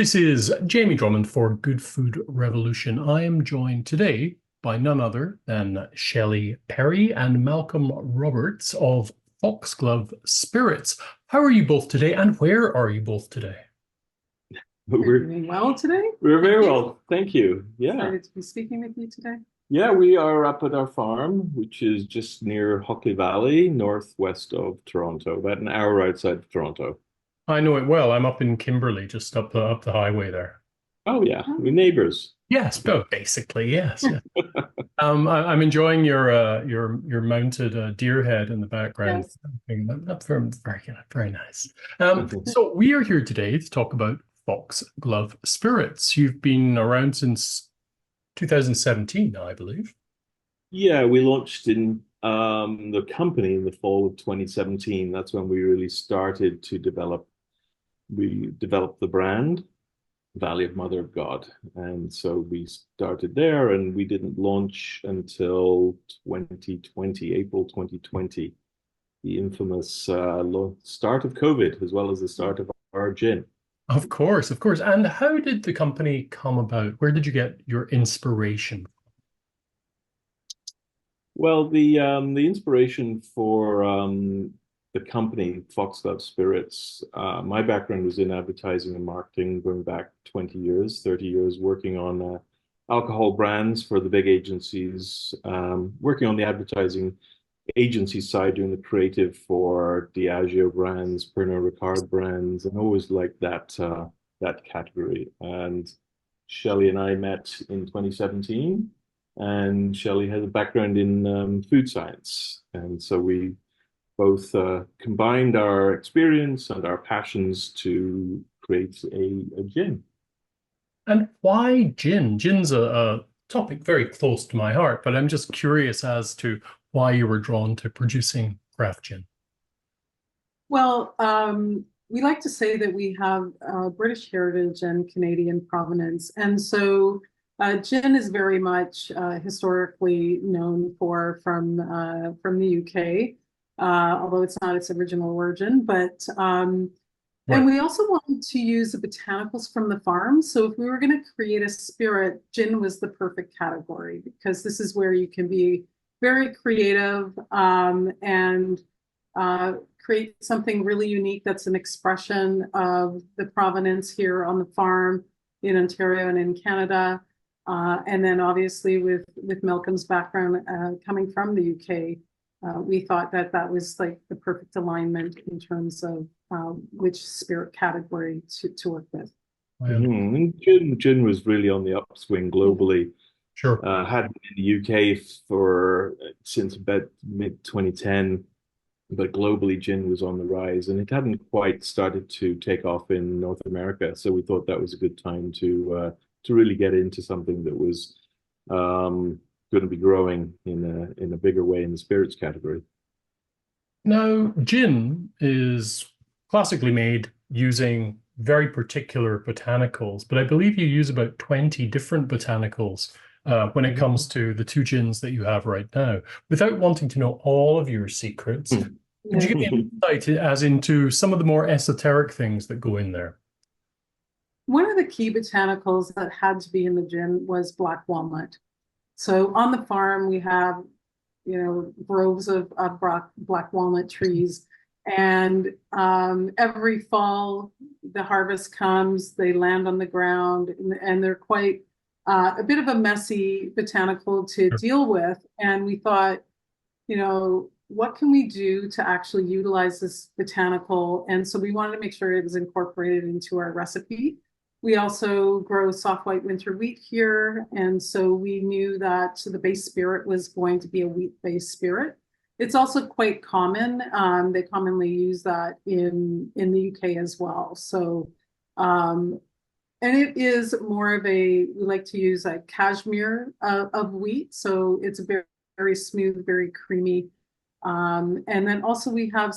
This is Jamie Drummond for Good Food Revolution. I am joined today by none other than Shelly Perry and Malcolm Roberts of Foxglove Spirits. How are you both today, and where are you both today? We're Doing well today. we're Thank very you. well, thank you. Yeah, Excited to be speaking with you today. yeah, we are up at our farm, which is just near Hockley Valley, northwest of Toronto, about an hour outside of Toronto. I know it well. I'm up in Kimberley, just up the highway there. Oh yeah, Oh, we're neighbors. Yes, basically, yes, yes. I'm enjoying your mounted deer head in the background. yes. That's very nice. So we are here today to talk about Foxglove Spirits. You've been around since 2017, I believe. Yeah, we launched in the company in the fall of 2017. That's when we really started to develop. We developed the brand, Valley of Mother of God. And so we started there and we didn't launch until 2020, April 2020, the infamous start of COVID, as well as the start of our gin. Of course, of course. And how did the company come about? Where did you get your inspiration? Well, the inspiration for the company, Foxglove Spirits, my background was in advertising and marketing going back 20 years, 30 years working on alcohol brands for the big agencies, working on the advertising agency side, doing the creative for Diageo brands, Pernod Ricard brands, and always liked that category. And Shelly and I met in 2017, and Shelly has a background in food science, and so we both combined our experience and our passions to create a gin. And why gin? Gin's a topic very close to my heart, but I'm just curious as to why you were drawn to producing craft gin. Well, we like to say that we have British heritage and Canadian provenance. And so gin is very much historically known from the UK, although it's not its original origin. But and Right. we also wanted to use the botanicals from the farm. So if we were going to create a spirit, gin was the perfect category because this is where you can be very creative and create something really unique that's an expression of the provenance here on the farm in Ontario and in Canada. And then obviously with Malcolm's background coming from the UK, we thought that that was like the perfect alignment in terms of which spirit category to work with. And gin was really on the upswing globally. Sure. Had been in the UK for since about mid 2010, but globally gin was on the rise, and it hadn't quite started to take off in North America. So we thought that was a good time to really get into something that was going to be growing in a bigger way in the spirits category. Now, gin is classically made using very particular botanicals, but I believe you use about 20 different botanicals when it comes to the two gins that you have right now. Without wanting to know all of your secrets, could you give me an insight as into some of the more esoteric things that go in there? One of the key botanicals that had to be in the gin was black walnut. So on the farm, we have, groves of black walnut trees. And every fall, the harvest comes, they land on the ground, and they're quite a bit of a messy botanical to deal with. And we thought, what can we do to actually utilize this botanical? And so we wanted to make sure it was incorporated into our recipe. We also grow soft white winter wheat here. And so we knew that the base spirit was going to be a wheat-based spirit. It's also quite common. They commonly use that in the UK as well. So, and it is more of we like to use a cashmere of wheat. So it's a very, very smooth, very creamy. And then also we have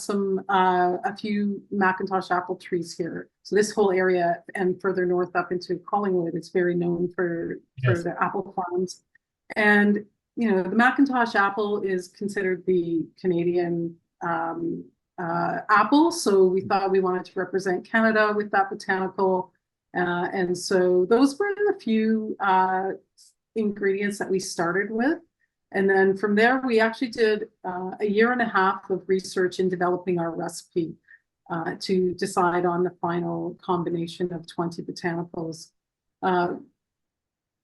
a few Macintosh apple trees here. So this whole area and further north up into Collingwood, it's very known for Yes. the apple farms. And, the Macintosh apple is considered the Canadian apple. So we thought we wanted to represent Canada with that botanical. And so those were the few ingredients that we started with. And then from there, we actually did a year and a half of research in developing our recipe to decide on the final combination of 20 botanicals.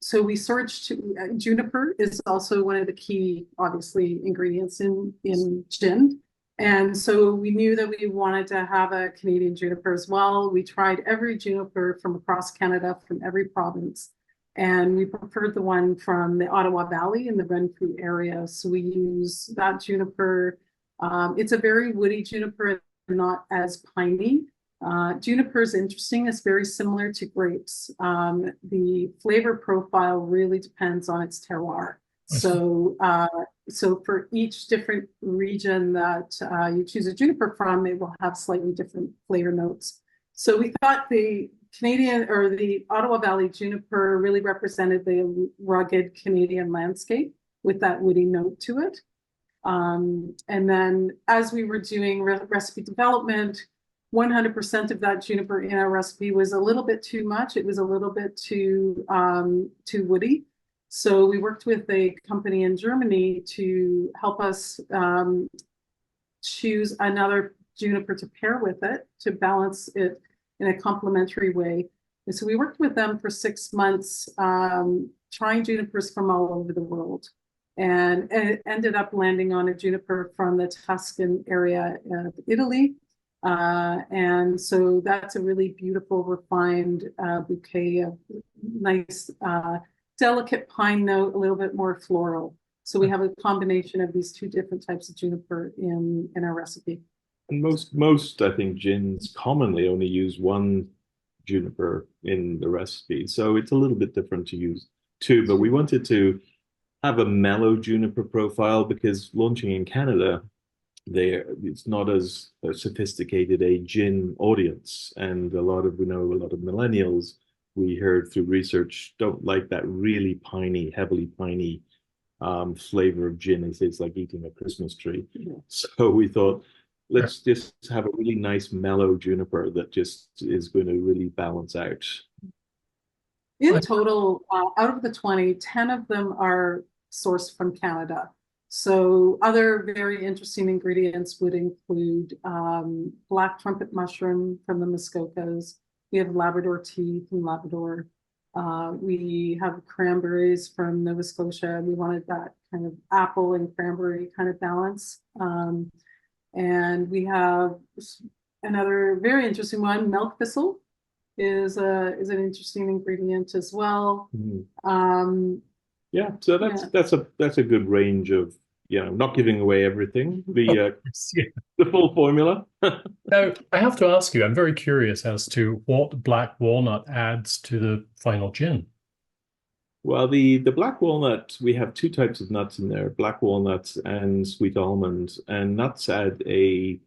So we searched, juniper is also one of the key, obviously, ingredients in gin. And so we knew that we wanted to have a Canadian juniper as well. We tried every juniper from across Canada, from every province. And we preferred the one from the Ottawa Valley in the Renfrew area. So we use that juniper. It's a very woody juniper, not as piney. Juniper is interesting. It's very similar to grapes. The flavor profile really depends on its terroir. So, so for each different region that you choose a juniper from, it will have slightly different flavor notes. So we thought the Canadian or the Ottawa Valley juniper really represented the rugged Canadian landscape with that woody note to it. And then as we were doing recipe development, 100% of that juniper in our recipe was a little bit too much. It was a little bit too woody. So we worked with a company in Germany to help us choose another juniper to pair with it, to balance it in a complementary way. And so we worked with them for 6 months, trying junipers from all over the world. And it ended up landing on a juniper from the Tuscan area of Italy. And so that's a really beautiful, refined bouquet of nice, delicate pine note, a little bit more floral. So we have a combination of these two different types of juniper in our recipe. And most, I think, gins commonly only use one juniper in the recipe. So it's a little bit different to use two, but we wanted to have a mellow juniper profile because launching in Canada, it's not as sophisticated a gin audience. And a lot of millennials, we heard through research, don't like that really piney, heavily piney flavor of gin. It's like eating a Christmas tree. Yeah. So we thought, let's just have a really nice mellow juniper that just is going to really balance out. In total, out of the 20, 10 of them are sourced from Canada. So other very interesting ingredients would include black trumpet mushroom from the Muskokas. We have Labrador tea from Labrador. We have cranberries from Nova Scotia. We wanted that kind of apple and cranberry kind of balance. And we have another very interesting one, milk thistle is an interesting ingredient as well. Mm-hmm. Yeah, so that's a good range of, not giving away everything, the full formula. Now, I have to ask you, I'm very curious as to what black walnut adds to the final gin. Well, the black walnut, we have two types of nuts in there, black walnuts and sweet almond. And nuts add a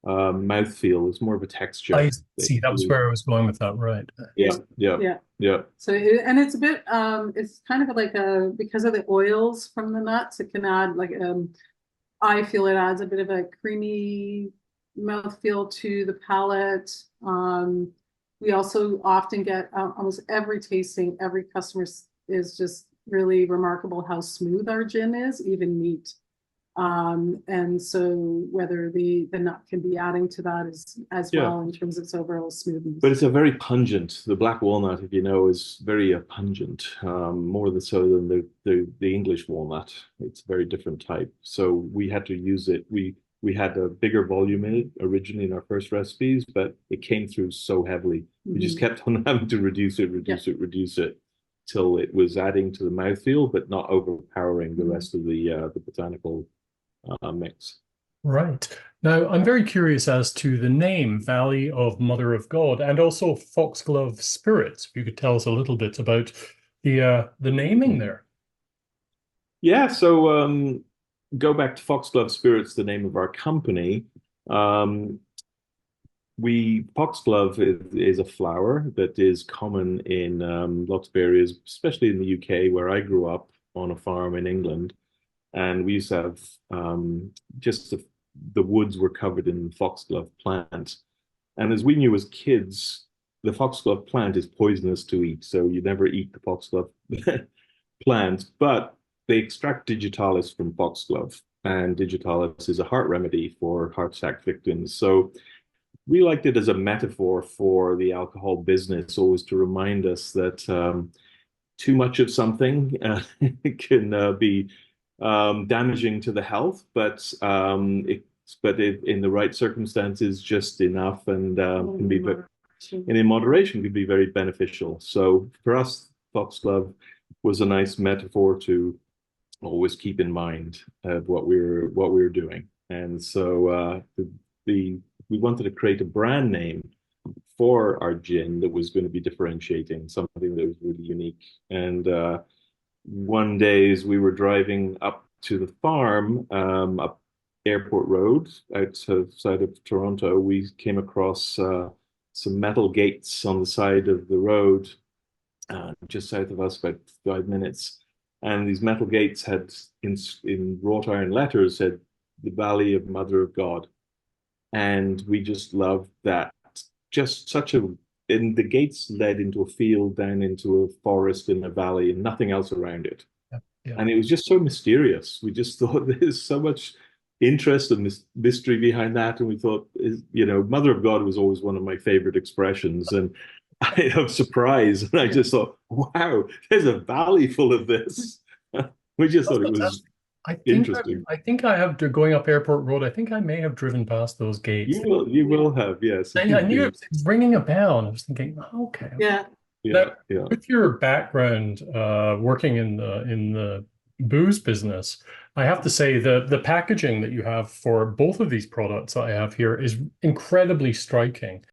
mouthfeel. It's more of a texture. I see. That was where I was going with that, right? Yeah. So, and it's a bit, it's kind of like because of the oils from the nuts, it can add like, I feel it adds a bit of a creamy mouthfeel to the palate. We also often get almost every tasting, every customer is just really remarkable how smooth our gin is, even neat. And so whether the nut can be adding to that as well in terms of its overall smoothness. But it's a very pungent, the black walnut, if you know, is very pungent, more so than the English walnut. It's a very different type. So we had to use it. We had a bigger volume in it originally in our first recipes, but it came through so heavily. We just kept on having to reduce it till it was adding to the mouthfeel, but not overpowering the rest of the botanical mix. Right. Now, I'm very curious as to the name Valley of Mother of God and also Foxglove Spirits. If you could tell us a little bit about the naming there. Yeah, so go back to Foxglove Spirits, the name of our company. Foxglove is a flower that is common in lots of areas, especially in the UK, where I grew up on a farm in England. And we used to have the woods were covered in foxglove plants. And as we knew as kids, the foxglove plant is poisonous to eat, so you never eat the foxglove plant. But they extract digitalis from foxglove, and digitalis is a heart remedy for heart attack victims. So we liked it as a metaphor for the alcohol business, always to remind us that too much of something can be damaging to the health, but in the right circumstances, just enough, and can be and in moderation can be very beneficial. So for us, foxglove was a nice metaphor to always keep in mind what we were doing. And so we wanted to create a brand name for our gin that was going to be differentiating, something that was really unique. And one day, as we were driving up to the farm, up Airport Road outside of Toronto, we came across some metal gates on the side of the road, just south of us, about 5 minutes. And these metal gates had, in wrought iron letters, said the Valley of Mother of God. And we just loved that. Just such a, and the gates led into a field, down into a forest in a valley, and nothing else around it. Yeah. Yeah. And it was just so mysterious. We just thought there's so much interest and mystery behind that. And we thought, Mother of God was always one of my favorite expressions. And I have surprise. And I just thought, wow, there's a valley full of this. We just thought it was interesting. I think I have to, going up Airport Road, I think I may have driven past those gates. You will have, yes. I knew it was ringing a bell, and I was thinking, oh, okay. Yeah. Yeah. With your background working in the booze business, I have to say the packaging that you have for both of these products that I have here is incredibly striking.